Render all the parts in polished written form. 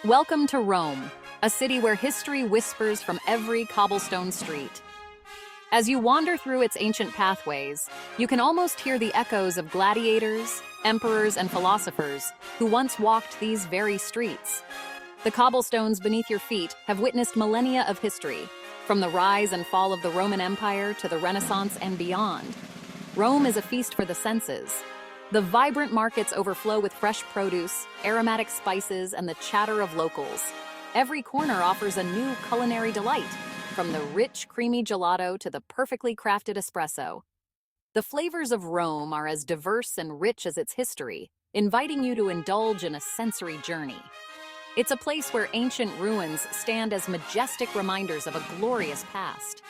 Welcome to Rome, a city where history whispers from every cobblestone street. As you wander through its ancient pathways, you can almost hear the echoes of gladiators, emperors, and philosophers who once walked these very streets. The cobblestones beneath your feet have witnessed millennia of history, from the rise and fall of the Roman Empire to the Renaissance and beyond. Rome is a feast for the senses. The vibrant markets overflow with fresh produce, aromatic spices, and the chatter of locals. Every corner offers a new culinary delight, from the rich, creamy gelato to the perfectly crafted espresso. The flavors of Rome are as diverse and rich as its history, inviting you to indulge in a sensory journey. It's a place where ancient ruins stand as majestic reminders of a glorious past.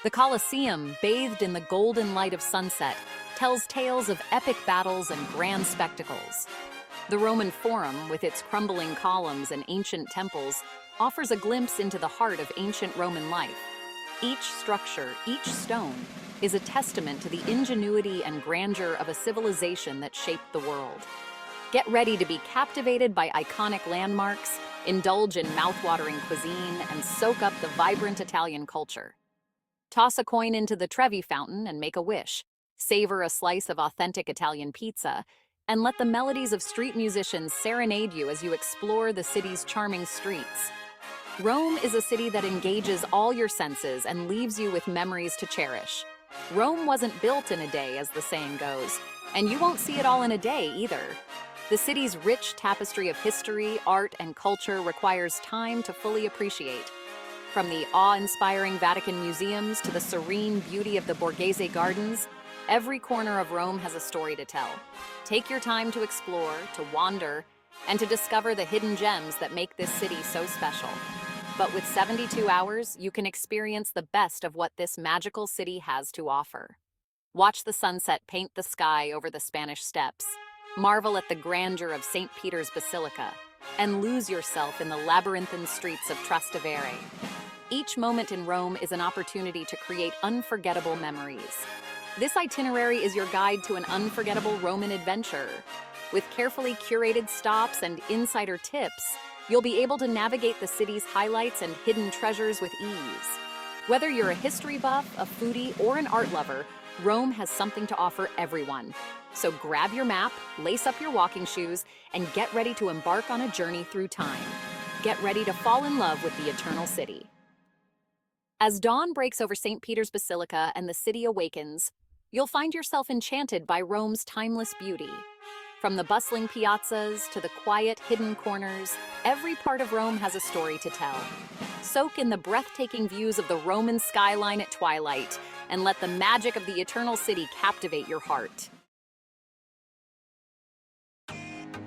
The Colosseum, bathed in the golden light of sunset, tells tales of epic battles and grand spectacles. The Roman Forum, with its crumbling columns and ancient temples, offers a glimpse into the heart of ancient Roman life. Each structure, each stone, is a testament to the ingenuity and grandeur of a civilization that shaped the world. Get ready to be captivated by iconic landmarks, indulge in mouth-watering cuisine, and soak up the vibrant Italian culture. Toss a coin into the Trevi fountain and make a wish. Savor a slice of authentic Italian pizza, and let the melodies of street musicians serenade you as you explore the city's charming streets. Rome is a city that engages all your senses and leaves you with memories to cherish. Rome wasn't built in a day, as the saying goes, and you won't see it all in a day either. The city's rich tapestry of history, art, and culture requires time to fully appreciate. From the awe-inspiring Vatican museums to the serene beauty of the Borghese gardens, every corner of Rome has a story to tell. Take your time to explore, to wander, and to discover the hidden gems that make this city so special. But with 72 hours, you can experience the best of what this magical city has to offer. Watch the sunset paint the sky over the Spanish Steps, marvel at the grandeur of St. Peter's Basilica, and lose yourself in the labyrinthine streets of Trastevere. Each moment in Rome is an opportunity to create unforgettable memories. This itinerary is your guide to an unforgettable Roman adventure. With carefully curated stops and insider tips, you'll be able to navigate the city's highlights and hidden treasures with ease. Whether you're a history buff, a foodie, or an art lover, Rome has something to offer everyone. So grab your map, lace up your walking shoes, and get ready to embark on a journey through time. Get ready to fall in love with the Eternal City. As dawn breaks over St. Peter's Basilica and the city awakens, you'll find yourself enchanted by Rome's timeless beauty. From the bustling piazzas to the quiet, hidden corners, every part of Rome has a story to tell. Soak in the breathtaking views of the Roman skyline at twilight, and let the magic of the Eternal City captivate your heart.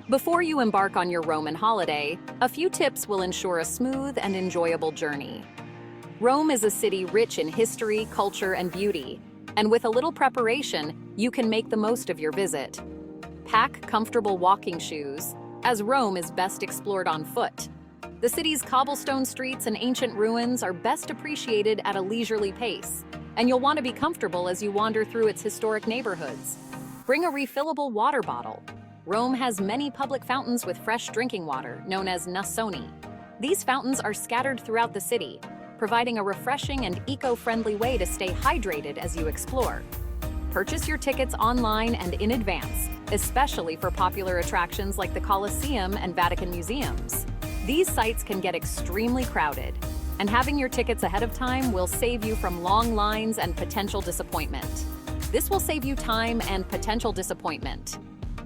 Before you embark on your Roman holiday, a few tips will ensure a smooth and enjoyable journey. Rome is a city rich in history, culture, and beauty, and with a little preparation, you can make the most of your visit. Pack comfortable walking shoes, as Rome is best explored on foot. The city's cobblestone streets and ancient ruins are best appreciated at a leisurely pace, and you'll want to be comfortable as you wander through its historic neighborhoods. Bring a refillable water bottle. Rome has many public fountains with fresh drinking water, known as nassoni. These fountains are scattered throughout the city, providing a refreshing and eco-friendly way to stay hydrated as you explore. Purchase your tickets online and in advance, especially for popular attractions like the Colosseum and Vatican museums. These sites can get extremely crowded, and having your tickets ahead of time will save you from long lines and potential disappointment. This will save you time and potential disappointment.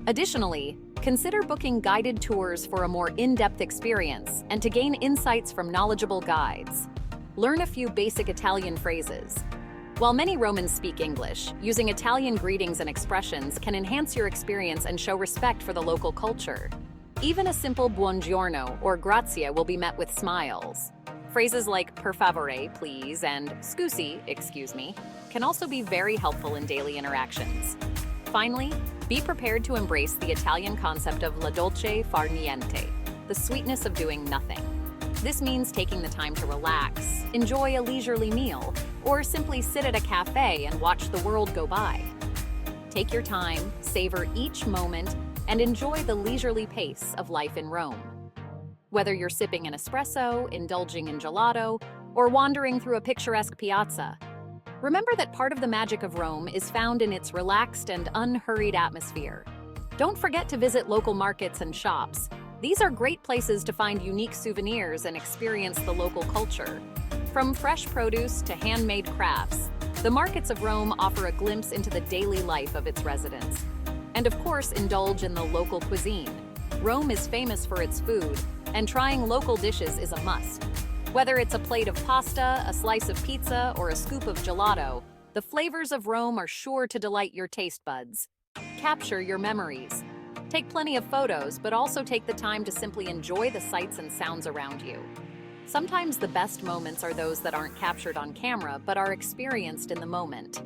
Additionally, consider booking guided tours for a more in-depth experience and to gain insights from knowledgeable guides. Learn a few basic Italian phrases. While many Romans speak English, using Italian greetings and expressions can enhance your experience and show respect for the local culture. Even a simple buongiorno or grazie will be met with smiles. Phrases like per favore, please, and scusi, excuse me, can also be very helpful in daily interactions. Finally, be prepared to embrace the Italian concept of la dolce far niente, the sweetness of doing nothing. This means taking the time to relax, enjoy a leisurely meal, or simply sit at a cafe and watch the world go by. Take your time, savor each moment, and enjoy the leisurely pace of life in Rome. Whether you're sipping an espresso, indulging in gelato, or wandering through a picturesque piazza, remember that part of the magic of Rome is found in its relaxed and unhurried atmosphere. Don't forget to visit local markets and shops. These are great places to find unique souvenirs and experience the local culture. From fresh produce to handmade crafts, the markets of Rome offer a glimpse into the daily life of its residents. And of course, indulge in the local cuisine. Rome is famous for its food, and trying local dishes is a must. Whether it's a plate of pasta, a slice of pizza, or a scoop of gelato, the flavors of Rome are sure to delight your taste buds. Capture your memories. Take plenty of photos, but also take the time to simply enjoy the sights and sounds around you. Sometimes the best moments are those that aren't captured on camera, but are experienced in the moment.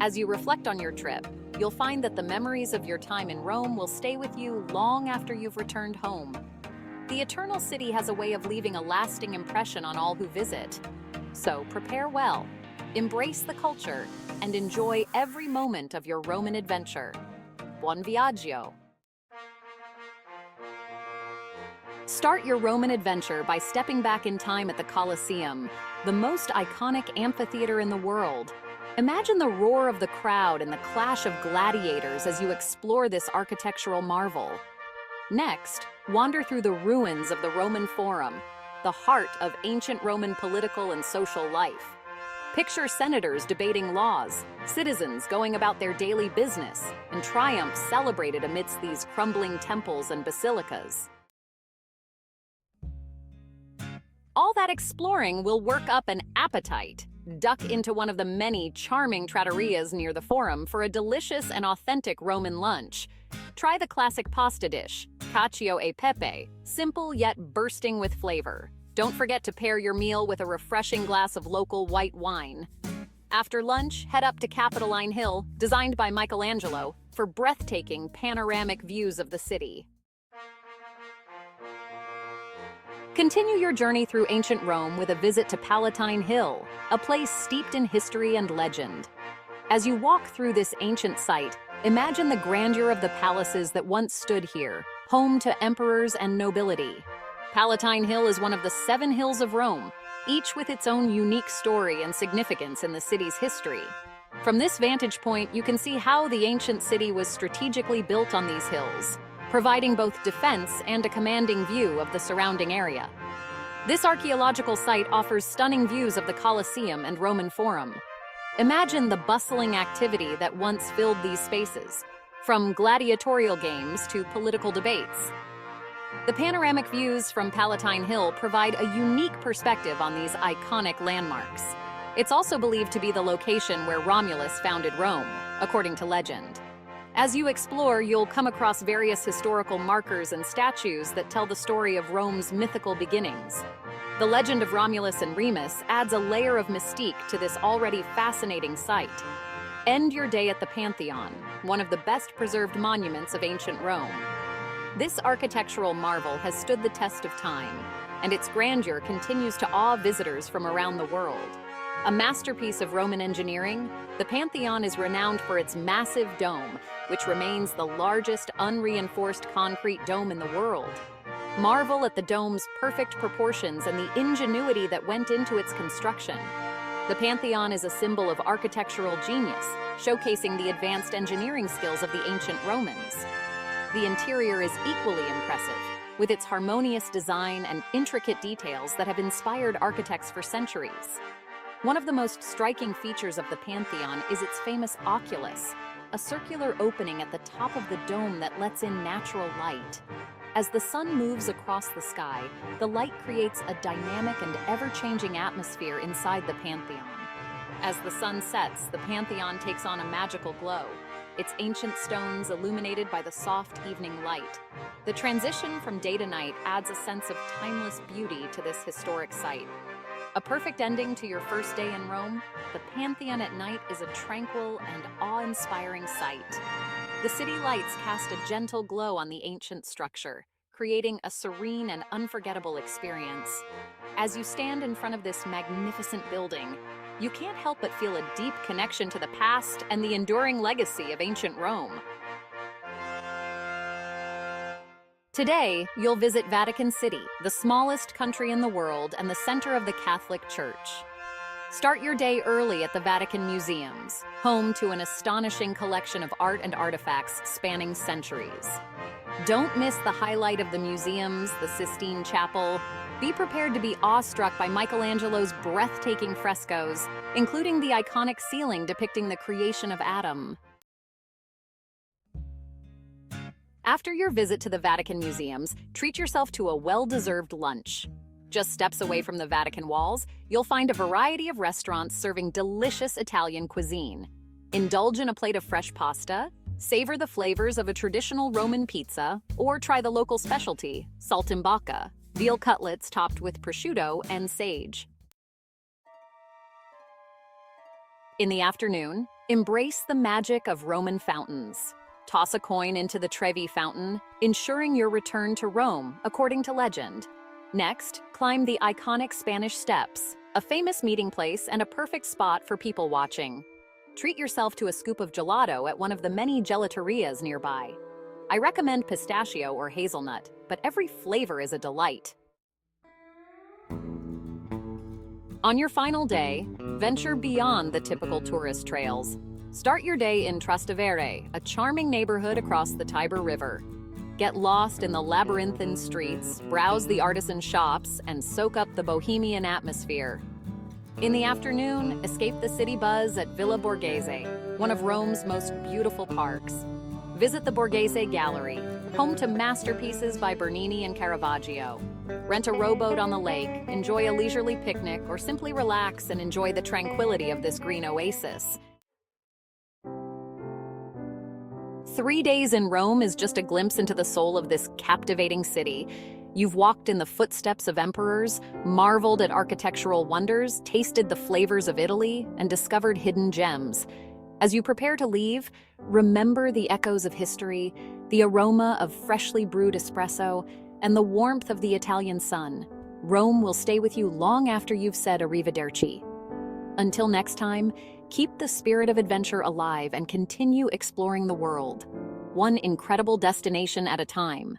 As you reflect on your trip, you'll find that the memories of your time in Rome will stay with you long after you've returned home. The Eternal City has a way of leaving a lasting impression on all who visit. So prepare well, embrace the culture, and enjoy every moment of your Roman adventure. Buon viaggio! Start your Roman adventure by stepping back in time at the Colosseum, the most iconic amphitheater in the world. Imagine the roar of the crowd and the clash of gladiators as you explore this architectural marvel. Next, wander through the ruins of the Roman Forum, the heart of ancient Roman political and social life. Picture senators debating laws, citizens going about their daily business, and triumphs celebrated amidst these crumbling temples and basilicas. All that exploring will work up an appetite. Duck into one of the many charming trattorias near the Forum for a delicious and authentic Roman lunch. Try the classic pasta dish, cacio e pepe, simple yet bursting with flavor. Don't forget to pair your meal with a refreshing glass of local white wine. After lunch, head up to Capitoline Hill, designed by Michelangelo, for breathtaking panoramic views of the city. Continue your journey through ancient Rome with a visit to Palatine Hill, a place steeped in history and legend. As you walk through this ancient site, imagine the grandeur of the palaces that once stood here, home to emperors and nobility. Palatine Hill is one of the 7 hills of Rome, each with its own unique story and significance in the city's history. From this vantage point, you can see how the ancient city was strategically built on these hills, providing both defense and a commanding view of the surrounding area. This archaeological site offers stunning views of the Colosseum and Roman Forum. Imagine the bustling activity that once filled these spaces, from gladiatorial games to political debates. The panoramic views from Palatine Hill provide a unique perspective on these iconic landmarks. It's also believed to be the location where Romulus founded Rome, according to legend. As you explore, you'll come across various historical markers and statues that tell the story of Rome's mythical beginnings. The legend of Romulus and Remus adds a layer of mystique to this already fascinating site. End your day at the Pantheon, one of the best preserved monuments of ancient Rome. This architectural marvel has stood the test of time, and its grandeur continues to awe visitors from around the world. A masterpiece of Roman engineering, the Pantheon is renowned for its massive dome, which remains the largest unreinforced concrete dome in the world. Marvel at the dome's perfect proportions and the ingenuity that went into its construction. The Pantheon is a symbol of architectural genius, showcasing the advanced engineering skills of the ancient Romans. The interior is equally impressive, with its harmonious design and intricate details that have inspired architects for centuries. One of the most striking features of the Pantheon is its famous oculus, a circular opening at the top of the dome that lets in natural light. As the sun moves across the sky, the light creates a dynamic and ever-changing atmosphere inside the Pantheon. As the sun sets, the Pantheon takes on a magical glow, its ancient stones illuminated by the soft evening light. The transition from day to night adds a sense of timeless beauty to this historic site. A perfect ending to your first day in Rome, the Pantheon at night is a tranquil and awe-inspiring sight. The city lights cast a gentle glow on the ancient structure, creating a serene and unforgettable experience. As you stand in front of this magnificent building, you can't help but feel a deep connection to the past and the enduring legacy of ancient Rome. Today, you'll visit Vatican City, the smallest country in the world and the center of the Catholic Church. Start your day early at the Vatican Museums, home to an astonishing collection of art and artifacts spanning centuries. Don't miss the highlight of the museums, the Sistine Chapel. Be prepared to be awestruck by Michelangelo's breathtaking frescoes, including the iconic ceiling depicting the creation of Adam. After your visit to the Vatican Museums, treat yourself to a well-deserved lunch. Just steps away from the Vatican walls, you'll find a variety of restaurants serving delicious Italian cuisine. Indulge in a plate of fresh pasta, savor the flavors of a traditional Roman pizza, or try the local specialty, saltimbocca, veal cutlets topped with prosciutto and sage. In the afternoon, embrace the magic of Roman fountains. Toss a coin into the Trevi fountain, ensuring your return to Rome, according to legend. Next, climb the iconic Spanish Steps, a famous meeting place and a perfect spot for people watching. Treat yourself to a scoop of gelato at one of the many gelaterias nearby. I recommend pistachio or hazelnut, but every flavor is a delight. On your final day, venture beyond the typical tourist trails. Start your day in Trastevere, a charming neighborhood across the Tiber River. Get lost in the labyrinthine streets, browse the artisan shops, and soak up the bohemian atmosphere. In the afternoon, escape the city buzz at Villa Borghese, one of Rome's most beautiful parks. Visit the Borghese Gallery, home to masterpieces by Bernini and Caravaggio. Rent a rowboat on the lake, enjoy a leisurely picnic, or simply relax and enjoy the tranquility of this green oasis. 3 days in Rome is just a glimpse into the soul of this captivating city. You've walked in the footsteps of emperors, marveled at architectural wonders, tasted the flavors of Italy, and discovered hidden gems. As you prepare to leave, remember the echoes of history, the aroma of freshly brewed espresso, and the warmth of the Italian sun. Rome will stay with you long after you've said Arrivederci. Until next time, keep the spirit of adventure alive and continue exploring the world, one incredible destination at a time.